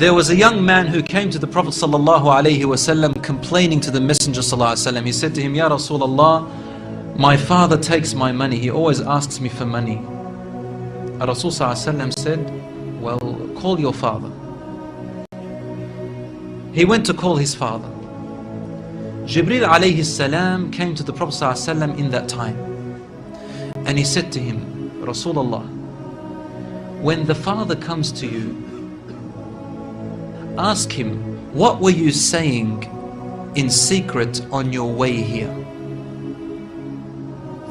There was a young man who came to the Prophet ﷺ complaining to the Messenger ﷺ. He said to him, Ya Rasulullah, my father takes my money. He always asks me for money. Rasul ﷺ said, well, call your father. He went to call his father. Jibreel alayhi salam came to the Prophet ﷺ in that time. And he said to him, Rasulullah, when the father comes to you, ask him, what were you saying in secret on your way here?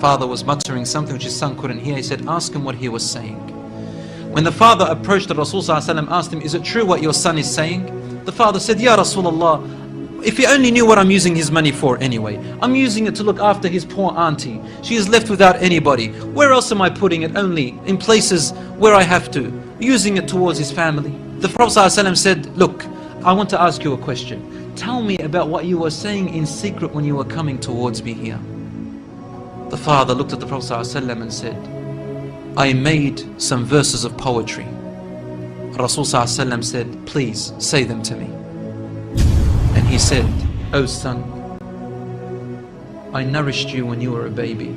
Father was muttering something which his son couldn't hear. He said, ask him what he was saying. When the father approached the Rasul ﷺ, asked him, is it true what your son is saying? The father said, Ya Rasulullah, if he only knew what I'm using his money for anyway. I'm using it to look after his poor auntie. She is left without anybody. Where else am I putting it? Only in places where I have to. Using it towards his family. The Prophet ﷺ said, look, I want to ask you a question. Tell me about what you were saying in secret when you were coming towards me here. The father looked at the Prophet ﷺ and said, I made some verses of poetry. Rasul ﷺ said, please say them to me. And he said, oh son, I nourished you when you were a baby.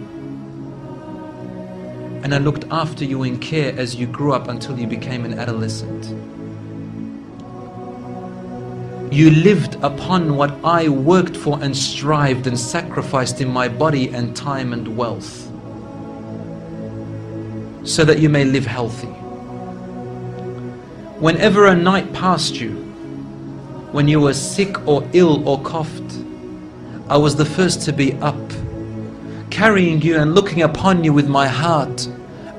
And I looked after you in care as you grew up until you became an adolescent. You lived upon what I worked for and strived and sacrificed in my body and time and wealth, so that you may live healthy. Whenever a night passed you, when you were sick or ill or coughed, I was the first to be up, carrying you and looking upon you with my heart,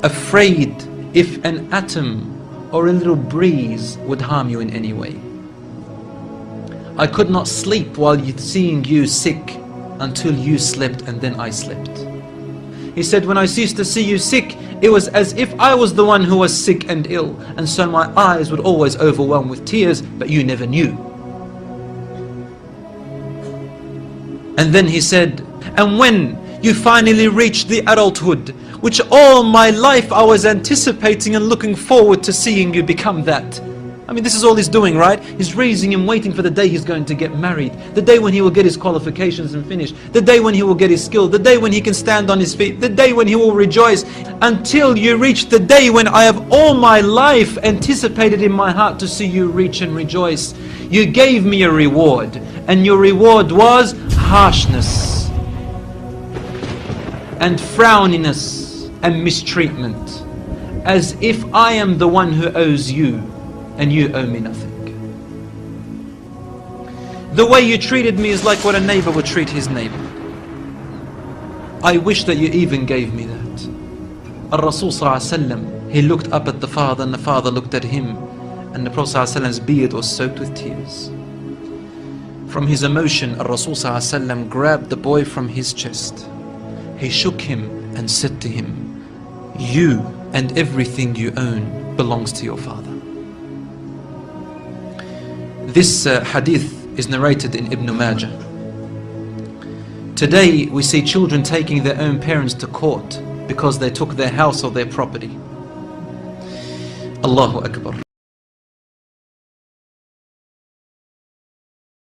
afraid if an atom or a little breeze would harm you in any way. I could not sleep while seeing you sick until you slept, and then I slept. He said, when I ceased to see you sick, it was as if I was the one who was sick and ill, and so my eyes would always overwhelm with tears, but you never knew. And then he said, and when you finally reached the adulthood, which all my life I was anticipating and looking forward to seeing you become that. I mean, this is all he's doing, right? He's raising him, waiting for the day he's going to get married, the day when he will get his qualifications and finish, the day when he will get his skill, the day when he can stand on his feet, the day when he will rejoice, until you reach the day when I have all my life anticipated in my heart to see you reach and rejoice. You gave me a reward, and your reward was harshness and frowniness and mistreatment, as if I am the one who owes you and you owe me nothing. The way you treated me is like what a neighbor would treat his neighbor. I wish that you even gave me that. Rasul ﷺ, he looked up at the father, and the father looked at him, and the Prophet ﷺ's beard was soaked with tears. From his emotion, Rasul ﷺ grabbed the boy from his chest. He shook him and said to him, you and everything you own belongs to your father. This hadith is narrated in Ibn Majah. Today we see children taking their own parents to court because they took their house or their property. Allahu Akbar.